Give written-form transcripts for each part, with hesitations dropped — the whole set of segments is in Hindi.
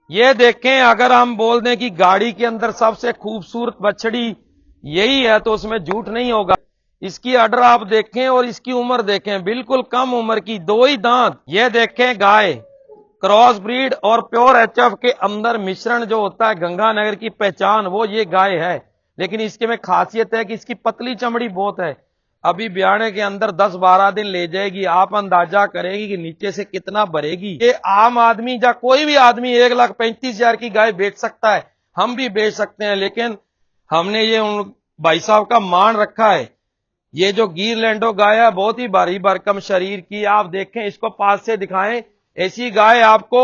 ये देखें, अगर हम बोल दें कि गाड़ी के अंदर सबसे खूबसूरत बछड़ी यही है तो उसमें झूठ नहीं होगा। इसकी अडर आप देखें और इसकी उम्र देखें, बिल्कुल कम उम्र की, दो ही दांत। ये देखें गाय, क्रॉस ब्रीड और प्योर एचएफ के अंदर मिश्रण जो होता है, गंगानगर की पहचान वो ये गाय है। लेकिन इसके में खासियत है कि इसकी पतली चमड़ी बहुत है। अभी ब्याणे के अंदर 10-12 दिन ले जाएगी, आप अंदाजा करेंगी कि नीचे से कितना भरेगी। ये आम आदमी या कोई भी आदमी 1,35,000 की गाय बेच सकता है, हम भी बेच सकते हैं, लेकिन हमने ये उन भाई साहब का मान रखा है। ये जो गिर लैंडो गाय है बहुत ही भारी भरकम शरीर की, आप देखें, इसको पास से दिखाएं। ऐसी गाय आपको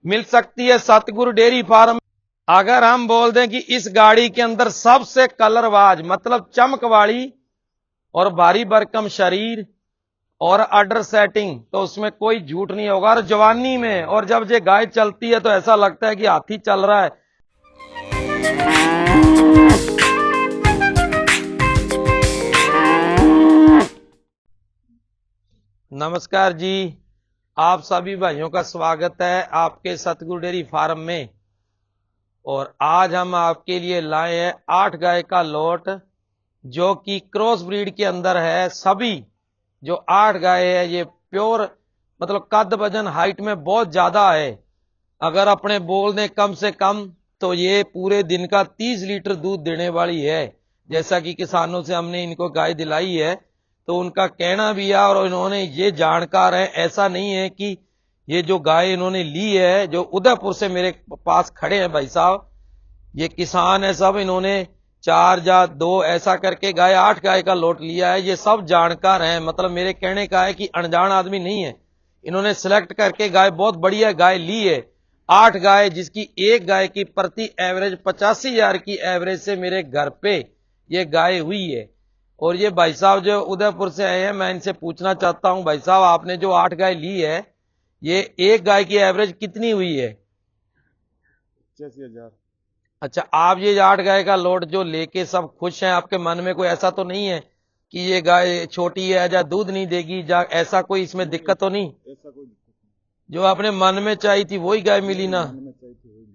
मिल सकती है सतगुरु डेयरी फार्म। अगर हम बोल दें कि इस गाड़ी के अंदर सबसे कलरबाज मतलब चमक वाली और भारी भरकम शरीर और अडर सेटिंग, तो उसमें कोई झूठ नहीं होगा। और जवानी में और जब ये गाय चलती है तो ऐसा लगता है कि हाथी चल रहा है। नमस्कार जी, आप सभी भाइयों का स्वागत है आपके सतगुरु डेयरी फार्म में। और आज हम आपके लिए लाए हैं 8 गाय का लॉट जो कि क्रॉस ब्रीड के अंदर है। सभी जो 8 गाय है ये प्योर मतलब कद वजन हाइट में बहुत ज्यादा है। अगर अपने बोल दें कम से कम तो ये पूरे दिन का 30 लीटर दूध देने वाली है। जैसा कि किसानों से हमने इनको गाय दिलाई है तो उनका कहना भी है और इन्होंने ये जानकार है, ऐसा नहीं है कि ये जो गाय इन्होंने ली है, जो उदयपुर से मेरे पास खड़े हैं भाई साहब, ये किसान है सब, इन्होंने 4 या 2 ऐसा करके गाय 8 गाय का लॉट लिया है। ये सब जानकार हैं, मतलब मेरे कहने का है कि अनजान आदमी नहीं है। इन्होंने सिलेक्ट करके गाय बहुत बढ़िया गाय ली है, 8 गाय, जिसकी एक गाय की प्रति एवरेज 85,000 की एवरेज से मेरे घर पे ये गाय हुई है। और ये भाई साहब जो उदयपुर से आए हैं, मैं इनसे पूछना चाहता हूं, भाई साहब आपने जो 8 गाय ली है, ये एक गाय की एवरेज कितनी हुई है? 85,000। अच्छा, आप ये 8 गाय का लोट जो लेके सब खुश हैं? आपके मन में कोई ऐसा तो नहीं है कि ये गाय छोटी है या दूध नहीं देगी, या ऐसा कोई इसमें दिक्कत तो नहीं? ऐसा कोई दिक्कत जो आपने मन में चाहिए थी वही गाय मिली नहीं, ना? मन में चाहिए थी वही मिली।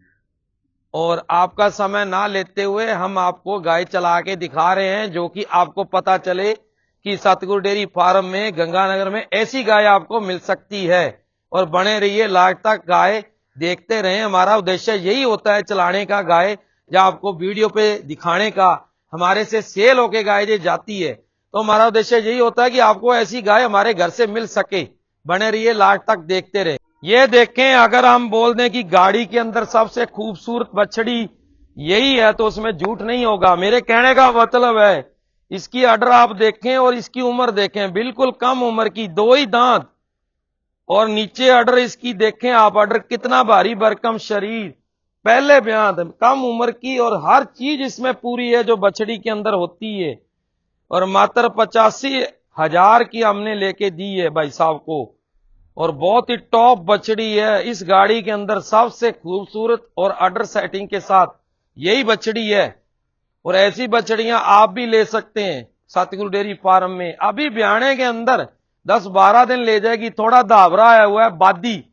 और आपका समय ना लेते हुए हम आपको गाय चला के दिखा रहे हैं, जो कि आपको पता चले कि सतगुरु डेयरी फार्म में गंगानगर में ऐसी गाय आपको मिल सकती है। और बने रहिए लास्ट तक, गाय देखते रहें। हमारा उद्देश्य यही होता है चलाने का गाय, या आपको वीडियो पे दिखाने का। हमारे से सेल होके गाय जो जाती है तो हमारा उद्देश्य यही होता है कि आपको ऐसी गाय हमारे घर से मिल सके। बने रहिए लास्ट तक, देखते रहे। ये देखें, अगर हम बोल दें कि गाड़ी के अंदर सबसे खूबसूरत बछड़ी यही है तो उसमें झूठ नहीं होगा। मेरे कहने का मतलब है, इसकी अडर आप देखें और इसकी उम्र देखें, बिल्कुल कम उम्र की, दो ही दांत। और नीचे अडर इसकी देखें आप, अडर कितना भारी भरकम शरीर, पहले बयान, कम उम्र की, और हर चीज इसमें पूरी है जो बछड़ी के अंदर होती है। और मात्र 85,000 की हमने लेके दी है भाई साहब को। और बहुत ही टॉप बछड़ी है। इस गाड़ी के अंदर सबसे खूबसूरत और अडर सेटिंग के साथ यही बछड़ी है। और ऐसी बछड़ियां आप भी ले सकते हैं सतगुरु डेयरी फार्म में। अभी ब्याणे के अंदर 10-12 दिन ले जाएगी। थोड़ा दावरा आया हुआ है, बादी,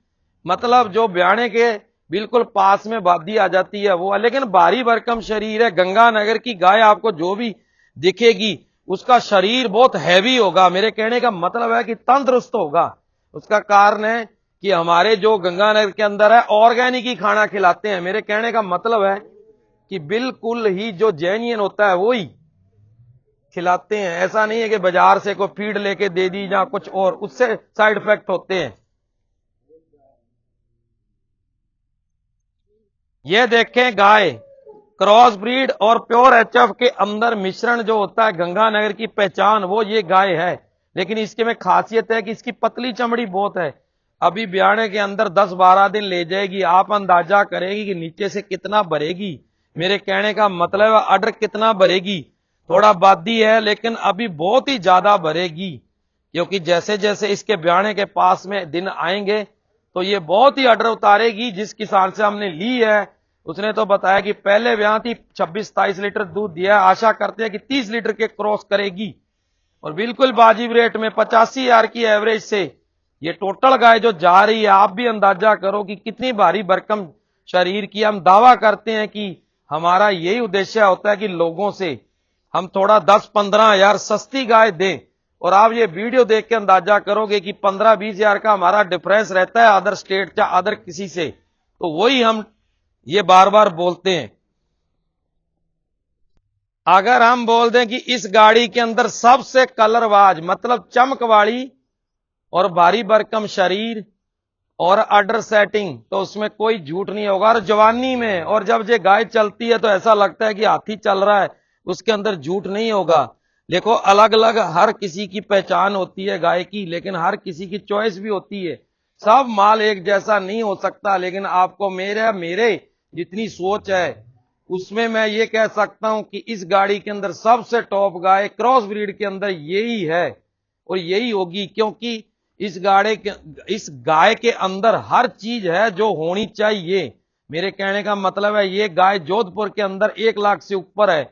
मतलब जो ब्याणे के बिल्कुल पास में बादी आ जाती है वो, लेकिन भारी भरकम शरीर है। गंगानगर की गाय आपको जो भी दिखेगी उसका शरीर बहुत हैवी होगा। मेरे कहने का मतलब है कि तंदुरुस्त होगा। उसका कारण है कि हमारे जो गंगानगर के अंदर है ऑर्गेनिक ही खाना खिलाते हैं। मेरे कहने का मतलब है कि बिल्कुल ही जो जेन्युइन होता है वो ही खिलाते हैं। ऐसा नहीं है कि बाजार से कोई फीड लेके दे दी या कुछ और, उससे साइड इफेक्ट होते हैं। ये देखें गाय, क्रॉस ब्रीड और प्योर एचएफ के अंदर मिश्रण जो होता है, गंगानगर की पहचान वो ये गाय है। लेकिन इसके में खासियत है कि इसकी पतली चमड़ी बहुत है। अभी ब्याणे के अंदर 10-12 दिन ले जाएगी, आप अंदाजा करेंगी कि नीचे से कितना भरेगी। मेरे कहने का मतलब है अडर कितना भरेगी। थोड़ा बादी है लेकिन अभी बहुत ही ज्यादा भरेगी, क्योंकि जैसे जैसे इसके ब्याणे के पास में दिन आएंगे तो ये बहुत ही अडर उतारेगी। जिस किसान से हमने ली है उसने तो बताया कि पहले ब्याह थी 26-27 लीटर दूध दिया, आशा करते हैं कि 30 लीटर के क्रॉस करेगी। और बिल्कुल वाजिब रेट में 85,000 की एवरेज से ये टोटल गाय जो जा रही है, आप भी अंदाजा करो कि कितनी भारी भरकम शरीर की। हम दावा करते हैं कि हमारा यही उद्देश्य होता है कि लोगों से हम थोड़ा 10-15 हजार सस्ती गाय दें। और आप ये वीडियो देख के अंदाजा करोगे कि 15-20 हजार का हमारा डिफरेंस रहता है अदर स्टेट या अदर किसी से। तो वही हम ये बार बार बोलते हैं। अगर हम बोल दें कि इस गाड़ी के अंदर सबसे कलरबाज मतलब चमक वाली और भारी भरकम शरीर और अडर सेटिंग, तो उसमें कोई झूठ नहीं होगा। और जवानी में और जब ये गाय चलती है तो ऐसा लगता है कि हाथी चल रहा है, उसके अंदर झूठ नहीं होगा। देखो अलग अलग हर किसी की पहचान होती है गाय की, लेकिन हर किसी की चॉइस भी होती है। सब माल एक जैसा नहीं हो सकता, लेकिन आपको मेरे जितनी सोच है उसमें मैं ये कह सकता हूं कि इस गाड़ी के अंदर सबसे टॉप गाय क्रॉस ब्रीड के अंदर यही है और यही होगी, क्योंकि इस गाय के अंदर हर चीज है जो होनी चाहिए। मेरे कहने का मतलब है ये गाय जोधपुर के अंदर 1 लाख से ऊपर है,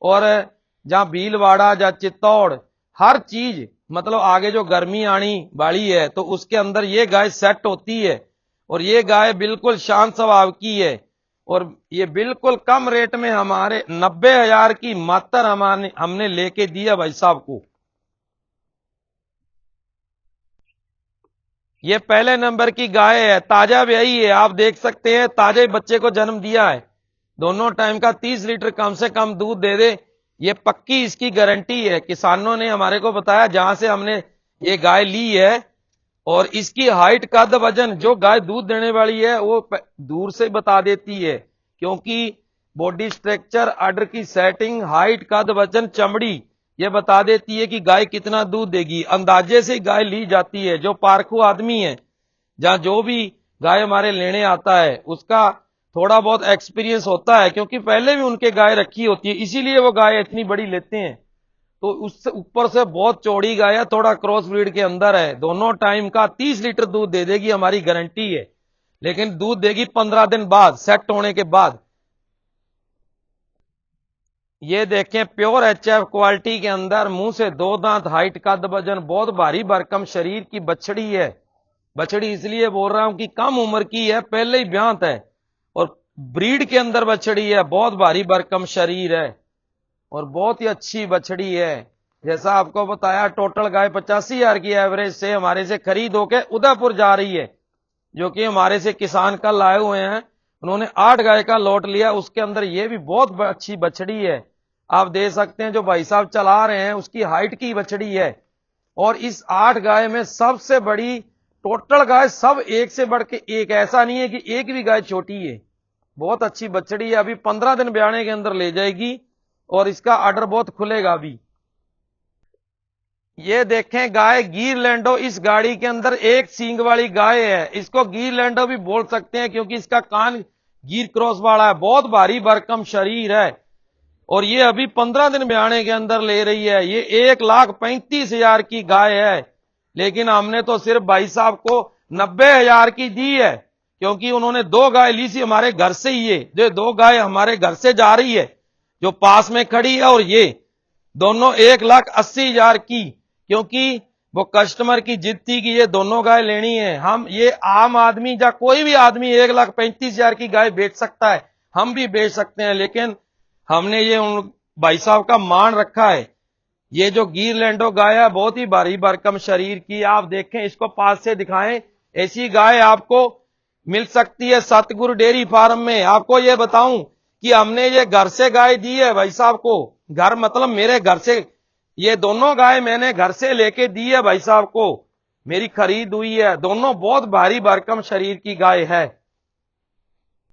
और जहां भीलवाड़ा जहां चित्तौड़ हर चीज मतलब आगे जो गर्मी आनी वाली है तो उसके अंदर ये गाय सेट होती है। और ये गाय बिल्कुल शांत स्वभाव की है, और ये बिल्कुल कम रेट में हमारे 90 हजार की मात्र हमने लेके दिया भाई साहब को। ये पहले नंबर की गाय है, ताजा ब्याई है, आप देख सकते हैं ताजे बच्चे को जन्म दिया है। दोनों टाइम का 30 लीटर कम से कम दूध दे दे, ये पक्की इसकी गारंटी है। किसानों ने हमारे को बताया जहां से हमने ये गाय ली है। और इसकी हाइट कद वजन जो गाय दूध देने वाली है वो दूर से बता देती है, क्योंकि बॉडी स्ट्रक्चर, अडर की सेटिंग, हाइट कद वजन, चमड़ी ये बता देती है कि गाय कितना दूध देगी। अंदाजे से गाय ली जाती है। जो पारखू आदमी है, जहां जो भी गाय हमारे लेने आता है उसका थोड़ा बहुत एक्सपीरियंस होता है, क्योंकि पहले भी उनके गाय रखी होती है, इसीलिए वो गाय इतनी बड़ी लेते हैं। तो उससे ऊपर से बहुत चौड़ी गाय है, थोड़ा क्रॉस ब्रीड के अंदर है। दोनों टाइम का 30 लीटर दूध दे देगी, हमारी गारंटी है। लेकिन दूध देगी 15 दिन बाद, सेट होने के बाद। ये देखें प्योर एचएफ क्वालिटी के अंदर, मुंह से 2 दांत, हाइट का वजन, बहुत भारी भरकम शरीर की बछड़ी है। बछड़ी इसलिए बोल रहा हूं कि कम उम्र की है, पहले ही ब्यांत है, और ब्रीड के अंदर बछड़ी है, बहुत भारी भरकम शरीर है और बहुत ही अच्छी बछड़ी है। जैसा आपको बताया टोटल गाय 85 हजार की एवरेज से हमारे से खरीद होके उदयपुर जा रही है, जो कि हमारे से किसान कल आए हुए हैं। उन्होंने 8 गाय का लॉट लिया, उसके अंदर ये भी बहुत अच्छी बछड़ी है। आप देख सकते हैं जो भाई साहब चला रहे हैं उसकी हाइट की बछड़ी है। और इस 8 गाय में सबसे बड़ी टोटल गाय सब एक से बढ़ के एक, ऐसा नहीं है कि एक भी गाय छोटी है। बहुत अच्छी बछड़ी है, अभी 15 दिन ब्याने के अंदर ले जाएगी और इसका आर्डर बहुत खुलेगा अभी। ये देखें गाय गिर लैंडो, इस गाड़ी के अंदर एक सींग वाली गाय है। इसको गिर लैंडो भी बोल सकते हैं क्योंकि इसका कान गिर क्रॉस वाला है, बहुत भारी भरकम शरीर है। और ये अभी 15 दिन ब्याने के अंदर ले रही है। ये 1,35,000 की गाय है, लेकिन हमने तो सिर्फ भाई साहब को 90 हजार की दी है, क्योंकि उन्होंने 2 गाय ली थी हमारे घर से ही। ये जो 2 गाय हमारे घर से जा रही है जो पास में खड़ी है, और ये दोनों 1,80,000 की, क्योंकि वो कस्टमर की जिद थी कि ये दोनों गाय लेनी है। हम ये आम आदमी या कोई भी आदमी 1,35,000 की गाय बेच सकता है, हम भी बेच सकते हैं, लेकिन हमने ये उन भाई साहब का मान रखा है। ये जो गिर लैंडो गाय है बहुत ही भारी भरकम शरीर की, आप देखें, इसको पास से दिखाएं। ऐसी गाय आपको मिल सकती है सतगुरु डेयरी फार्म में। आपको ये बताऊं कि हमने ये घर से गाय दी है भाई साहब को, घर मतलब मेरे घर से। ये दोनों गाय मैंने घर से लेके दी है भाई साहब को, मेरी खरीद हुई है। दोनों बहुत भारी भरकम शरीर की गाय है।